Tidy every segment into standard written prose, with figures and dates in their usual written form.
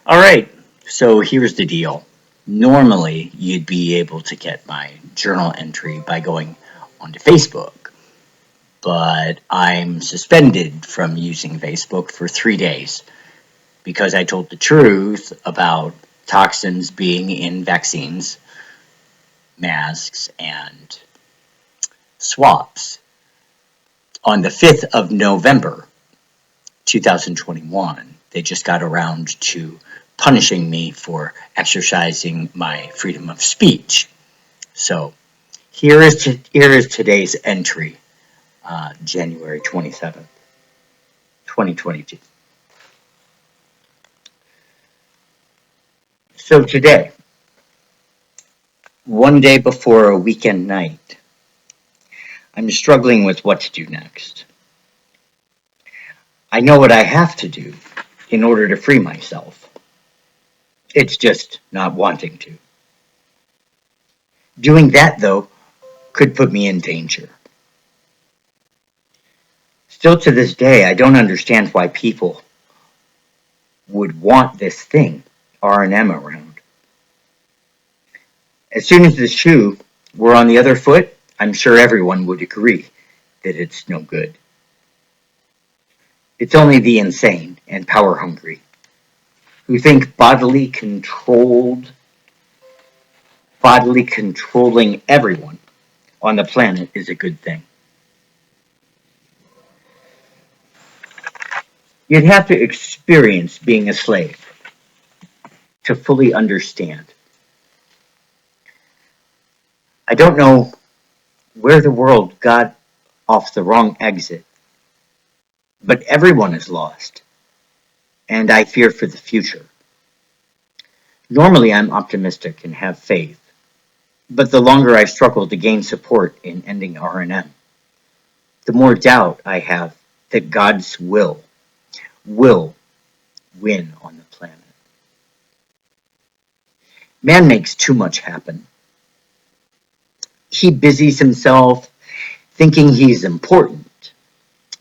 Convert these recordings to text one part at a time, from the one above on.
All right, so here's the deal. Normally, you'd be able to get my journal entry by going onto Facebook, but I'm suspended from using Facebook for 3 days because I told the truth about toxins being in vaccines, masks, and swabs. On the 5th of November, 2021, they just got around to punishing me for exercising my freedom of speech. So here is today's entry, January 27th, 2022. So today, one day before a weekend night, I'm struggling with what to do next. I know what I have to do in order to free myself. It's just not wanting to. Doing that, though, could put me in danger. Still to this day, I don't understand why people would want this thing, R&M, around. As soon as the shoe were on the other foot, I'm sure everyone would agree that it's no good. It's only the insane and power-hungry who think bodily controlling everyone on the planet is a good thing. You'd have to experience being a slave to fully understand. I don't know where the world got off the wrong exit, but everyone is lost, and I fear for the future. Normally, I'm optimistic and have faith, but the longer I struggle to gain support in ending R&M, the more doubt I have that God's will win on the planet. Man makes too much happen. He busies himself thinking he's important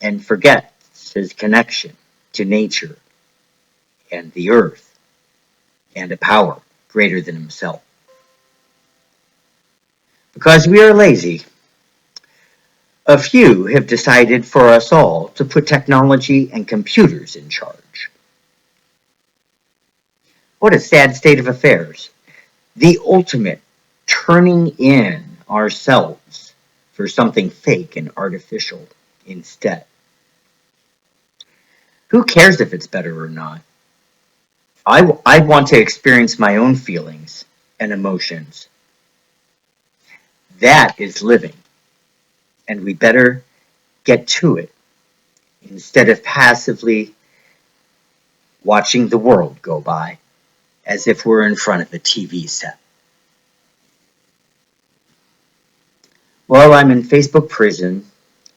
and forgets his connection to nature and the earth and a power greater than himself. Because we are lazy, a few have decided for us all to put technology and computers in charge. What a sad state of affairs. The ultimate turning in ourselves for something fake and artificial instead. Who cares if it's better or not? I want to experience my own feelings and emotions. That is living, and we better get to it instead of passively watching the world go by as if we're in front of a TV set. Well, I'm in Facebook prison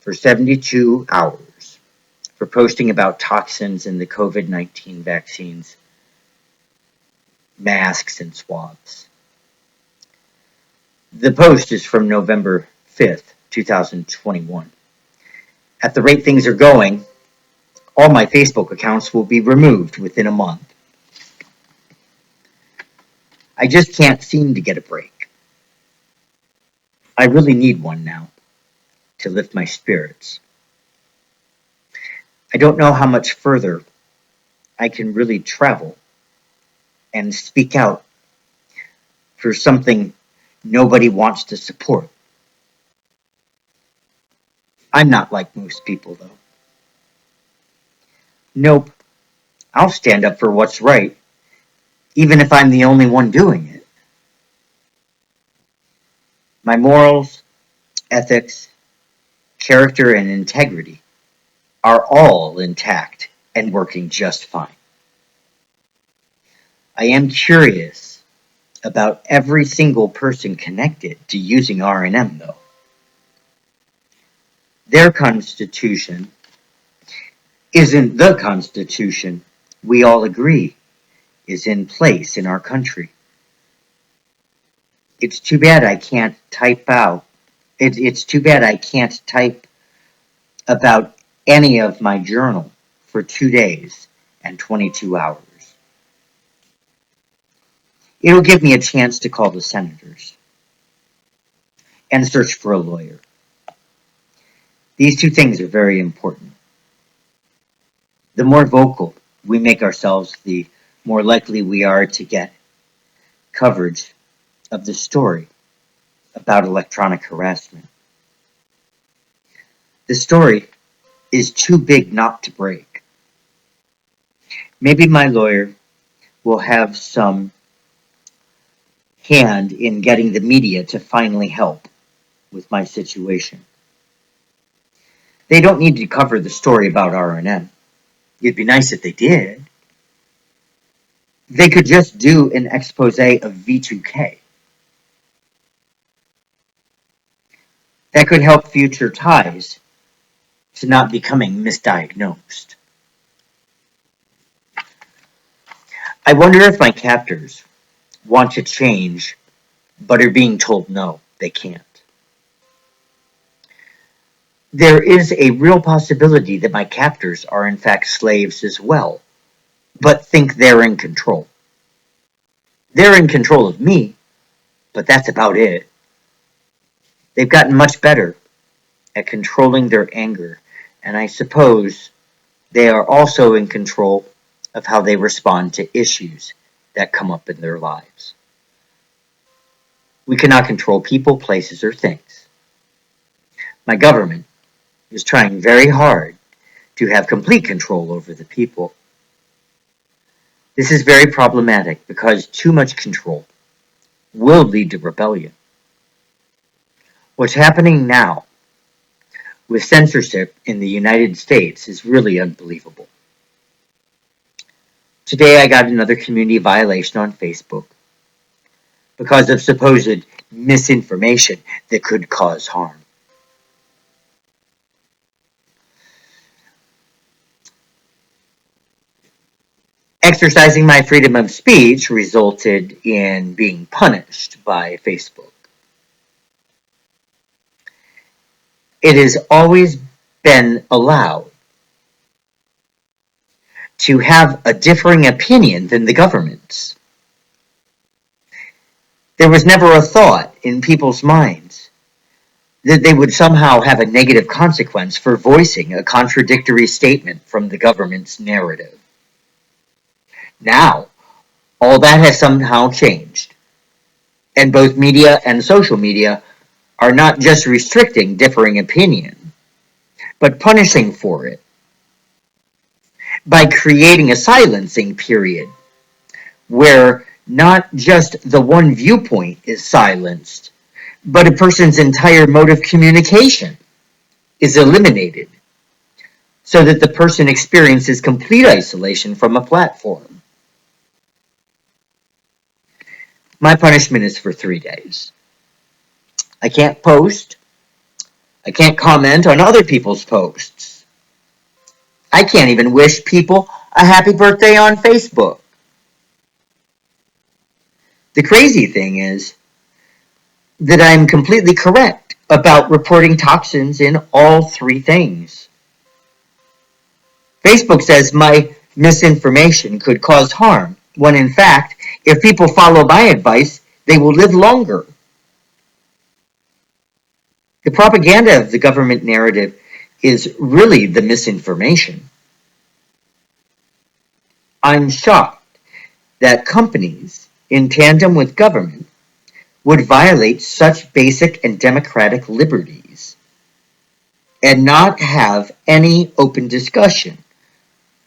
for 72 hours for posting about toxins in the COVID-19 vaccines, masks, and swabs. The post is from November 5th, 2021. At the rate things are going, all my Facebook accounts will be removed within a month. I just can't seem to get a break. I really need one now to lift my spirits. I don't know how much further I can really travel and speak out for something nobody wants to support. I'm not like most people, though. Nope, I'll stand up for what's right, even if I'm the only one doing it. My morals, ethics, character, and integrity are all intact and working just fine. I am curious about every single person connected to using R&M, though. Their constitution isn't the constitution we all agree is in place in our country. It's too bad I can't type out. It's too bad I can't type about any of my journal for 2 days and 22 hours. It'll give me a chance to call the senators and search for a lawyer. These two things are very important. The more vocal we make ourselves, the more likely we are to get coverage of the story about electronic harassment. The story is too big not to break. Maybe my lawyer will have some hand in getting the media to finally help with my situation. They don't need to cover the story about RNN. It'd be nice if they did. They could just do an expose of V2K. That could help future ties to not becoming misdiagnosed. I wonder if my captors want to change, but are being told no, they can't. There is a real possibility that my captors are in fact slaves as well, but think they're in control. They're in control of me, but that's about it. They've gotten much better at controlling their anger, and I suppose they are also in control of how they respond to issues that come up in their lives. We cannot control people, places, or things. My government is trying very hard to have complete control over the people. This is very problematic because too much control will lead to rebellion. What's happening now with censorship in the United States is really unbelievable. Today I got another community violation on Facebook because of supposed misinformation that could cause harm. Exercising my freedom of speech resulted in being punished by Facebook. It has always been allowed to have a differing opinion than the government's. There was never a thought in people's minds that they would somehow have a negative consequence for voicing a contradictory statement from the government's narrative. Now, all that has somehow changed, and both media and social media are not just restricting differing opinion, but punishing for it by creating a silencing period where not just the one viewpoint is silenced, but a person's entire mode of communication is eliminated so that the person experiences complete isolation from a platform. My punishment is for 3 days. I can't post. I can't comment on other people's posts. I can't even wish people a happy birthday on Facebook. The crazy thing is that I'm completely correct about reporting toxins in all 3 things. Facebook says my misinformation could cause harm, when in fact, if people follow my advice, they will live longer. The propaganda of the government narrative is really the misinformation. I'm shocked that companies, in tandem with government, would violate such basic and democratic liberties and not have any open discussion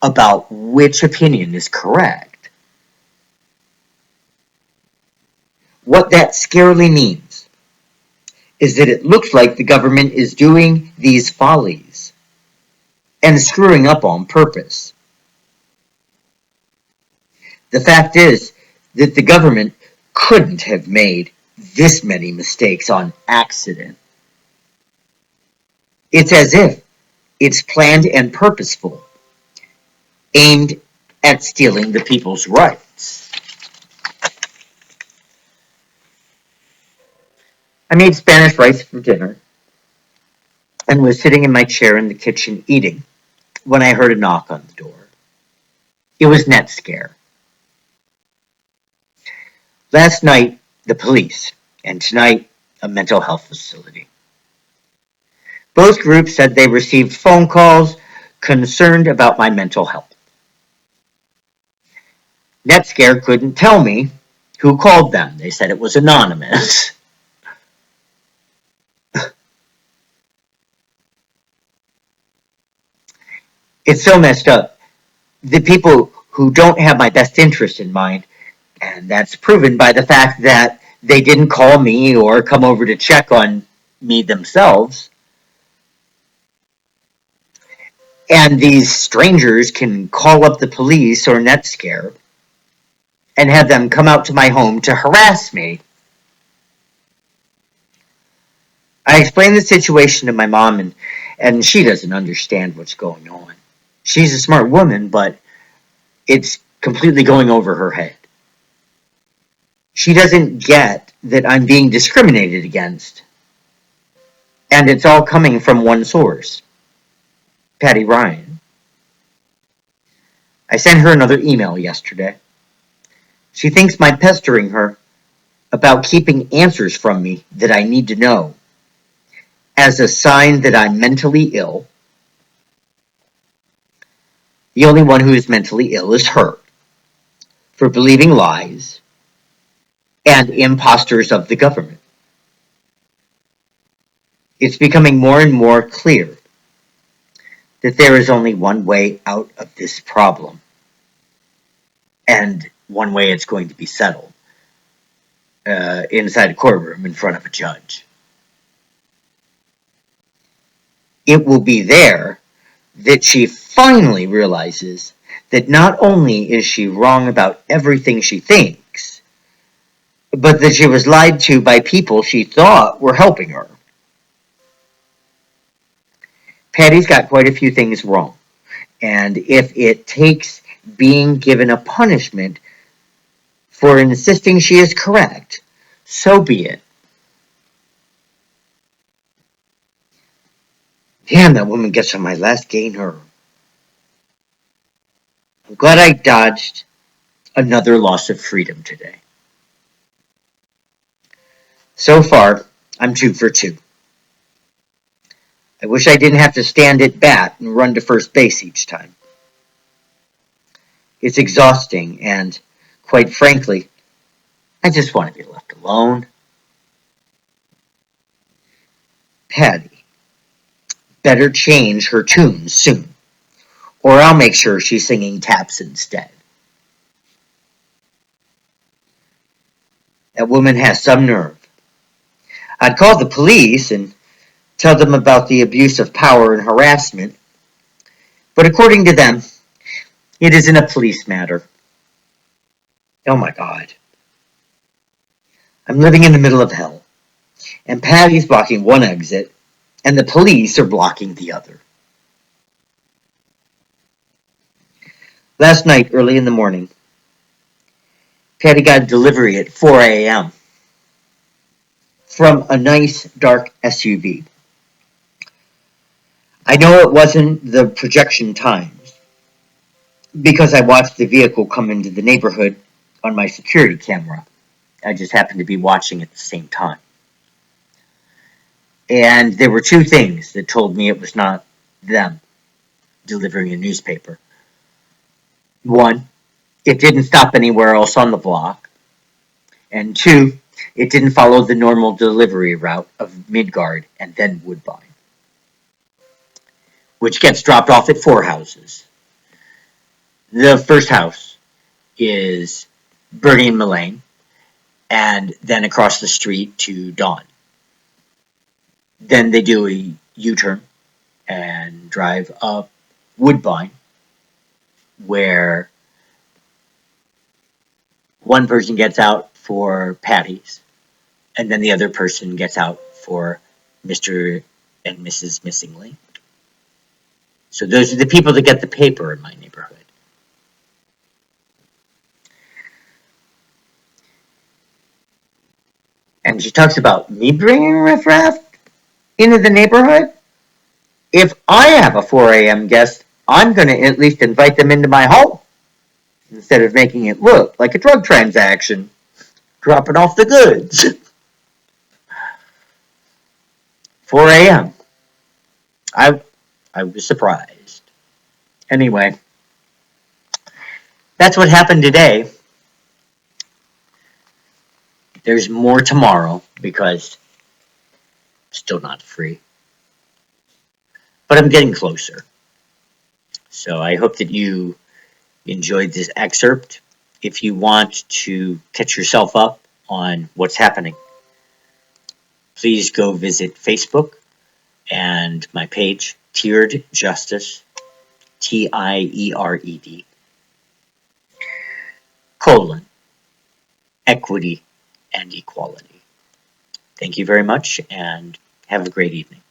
about which opinion is correct. What that scarily means is that it looks like the government is doing these follies and screwing up on purpose. The fact is that the government couldn't have made this many mistakes on accident. It's as if it's planned and purposeful, aimed at stealing the people's rights. I made Spanish rice for dinner and was sitting in my chair in the kitchen eating when I heard a knock on the door. It was NetScare. Last night, the police, and tonight, a mental health facility. Both groups said they received phone calls concerned about my mental health. Netscare couldn't tell me who called them. They said it was anonymous. It's so messed up. The people who don't have my best interest in mind, and that's proven by the fact that they didn't call me or come over to check on me themselves. And these strangers can call up the police or Netscare and have them come out to my home to harass me. I explained the situation to my mom, and she doesn't understand what's going on. She's a smart woman, but it's completely going over her head. She doesn't get that I'm being discriminated against. And it's all coming from one source, Patty Ryan. I sent her another email yesterday. She thinks my pestering her about keeping answers from me that I need to know as a sign that I'm mentally ill. The only one who is mentally ill is her, for believing lies and imposters of the government. It's becoming more and more clear that there is only one way out of this problem, and one way it's going to be settled inside a courtroom in front of a judge. It will be there that she finally realizes that not only is she wrong about everything she thinks, but that she was lied to by people she thought were helping her. Patty's got quite a few things wrong, and if it takes being given a punishment for insisting she is correct, so be it. Damn, that woman gets on my last gay nerve. I'm glad I dodged another loss of freedom today. So far, I'm 2 for 2. I wish I didn't have to stand at bat and run to first base each time. It's exhausting, and quite frankly, I just want to be left alone. Patty better change her tunes soon, or I'll make sure she's singing taps instead. That woman has some nerve. I'd call the police and tell them about the abuse of power and harassment, but according to them, it isn't a police matter. Oh my God. I'm living in the middle of hell, and Patty's blocking one exit, and the police are blocking the other. Last night, early in the morning, Patty got a delivery at 4 a.m. from a nice dark SUV. I know it wasn't the projection times because I watched the vehicle come into the neighborhood on my security camera. I just happened to be watching at the same time. And there were two things that told me it was not them delivering a newspaper. One, it didn't stop anywhere else on the block. And two, it didn't follow the normal delivery route of Midgard and then Woodbine, which gets dropped off at 4 houses. The first house is Bernie and Mullane, and then across the street to Dawn. Then they do a U-turn and drive up Woodbine, where one person gets out for Patty's, and then the other person gets out for Mr. and Mrs. Missingley. So those are the people that get the paper in my neighborhood. And she talks about me bringing riffraff into the neighborhood. If I have a 4 a.m. guest, I'm going to at least invite them into my home instead of making it look like a drug transaction. dropping off the goods. 4 a.m. I I was surprised. Anyway, that's what happened today. There's more tomorrow because I'm still not free, but I'm getting closer. So I hope that you enjoyed this excerpt. If you want to catch yourself up on what's happening, please go visit Facebook and my page, Tiered Justice, TIERED, colon, equity and equality. Thank you very much and have a great evening.